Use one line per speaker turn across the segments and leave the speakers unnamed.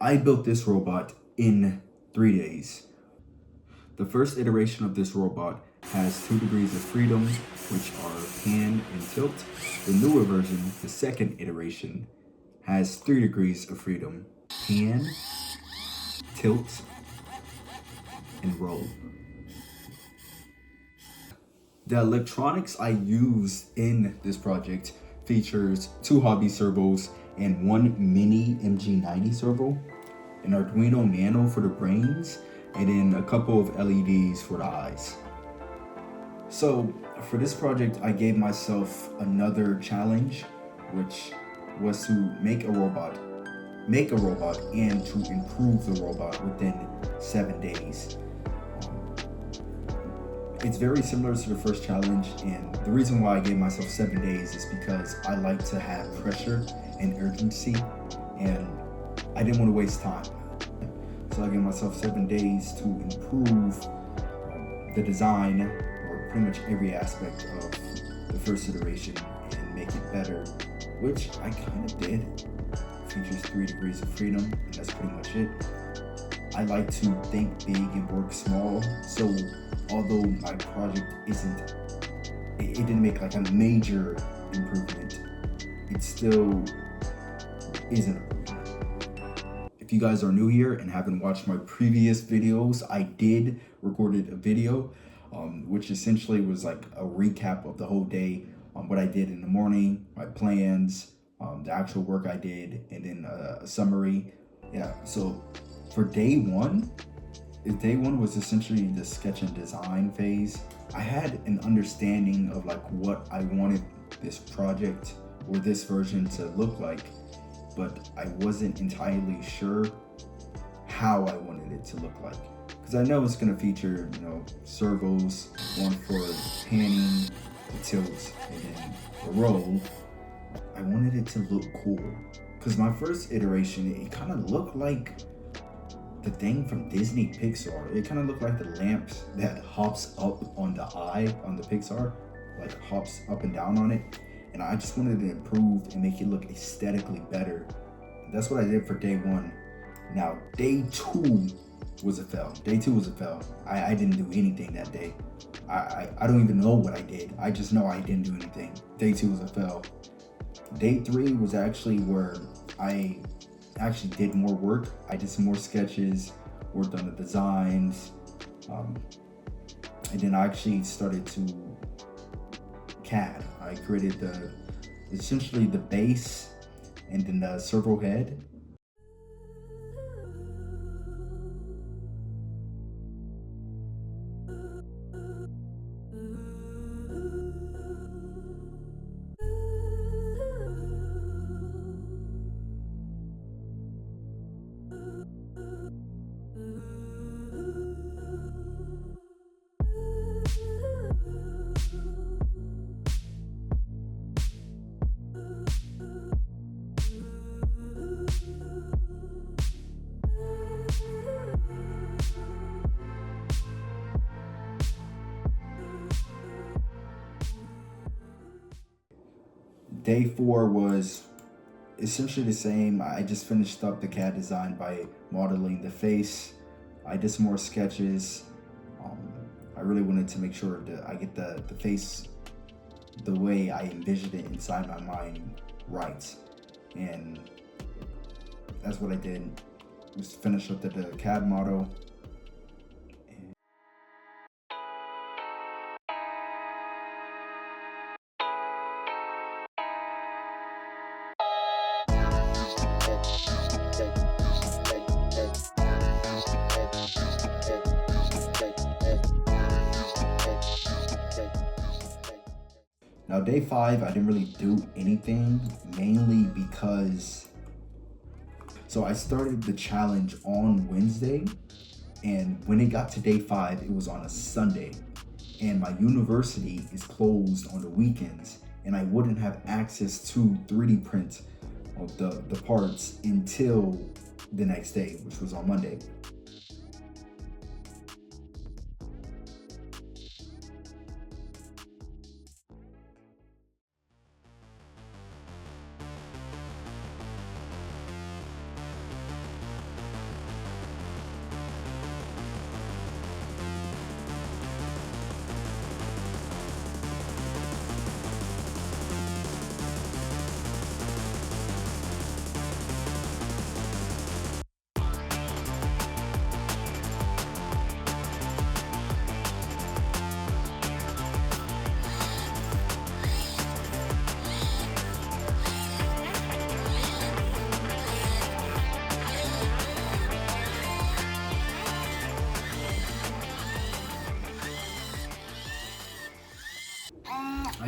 I built this robot in 3 days. The first iteration of this robot has 2 degrees of freedom, which are pan and tilt. The newer version, the second iteration, has 3 degrees of freedom, pan, tilt, and roll. The electronics I used in this project features 2 hobby servos and 1 mini MG90 servo, an Arduino Nano for the brains, and then a couple of LEDs for the eyes. So for this project, I gave myself another challenge, which was to make a robot and to improve the robot within 7 days. It's very similar to the first challenge, and the reason why I gave myself 7 days is because I like to have pressure and urgency, and I didn't want to waste time. So I gave myself 7 days to improve the design, or pretty much every aspect of the first iteration, and make it better, which I kind of did. It features 3 degrees of freedom, and that's pretty much it. I like to think big and work small, so although my project it didn't make like a major improvement, it still is an improvement. If you guys are new here and haven't watched my previous videos, I did recorded a video which essentially was like a recap of the whole day, what I did in the morning, my plans, the actual work I did, and then a summary. Yeah, so for day one was essentially the sketch and design phase. I had an understanding of like what I wanted this project or this version to look like, but I wasn't entirely sure how I wanted it to look like. Because I know it's gonna feature, servos, one for panning, the tilt, and then the roll. I wanted it to look cool. Because my first iteration, it kind of looked like the thing from Disney Pixar. It kind of looked like the lamps that hops up on the eye on the Pixar, like hops up and down on it. And I just wanted to improve and make it look aesthetically better. And that's what I did for day one. Now, day two was a fail. I didn't do anything that day. I don't even know what I did. I just know I didn't do anything. Day two was a fail. Day three was actually where I actually did more work. I did some more sketches, worked on the designs, and then I actually started to CAD. I created essentially the base and then the servo head. Day four was essentially the same. I just finished up the CAD design by modeling the face. I did some more sketches. I really wanted to make sure that I get the face the way I envisioned it inside my mind right. And that's what I did. Just finish up the CAD model. Now, day five, I didn't really do anything, mainly because, so I started the challenge on Wednesday, and when it got to day five, it was on a Sunday, and my university is closed on the weekends, and I wouldn't have access to 3D print of the parts until the next day, which was on Monday.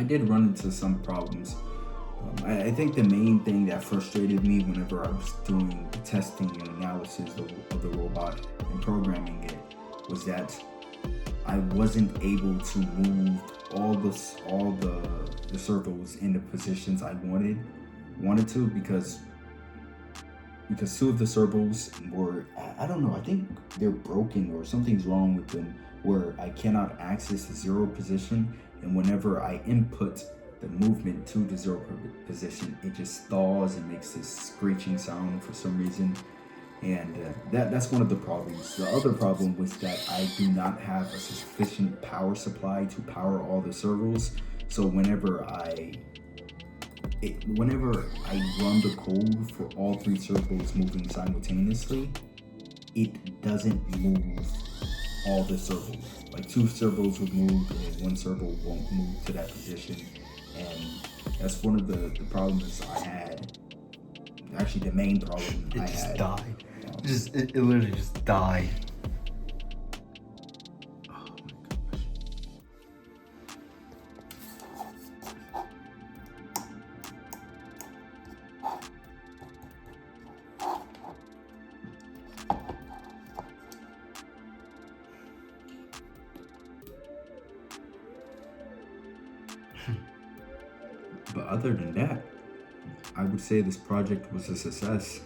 did run into some problems. I think the main thing that frustrated me whenever I was doing the testing and analysis of the robot and programming it was that I wasn't able to move all the circles in the positions I wanted to because two of the circles were, I don't know, I think they're broken or something's wrong with them where I cannot access the zero position, and whenever I input the movement to the zero position, it just stalls and makes this screeching sound for some reason. And that's one of the problems. The other problem was that I do not have a sufficient power supply to power all the servos. So whenever I run the code for all three servos moving simultaneously, it doesn't move all the servos. Like two servos would move and one servo won't move to that position. And that's one of the problems I had. Actually, the main problem I had.
It just died. It literally just died.
Oh my gosh. But other than that, I would say this project was a success.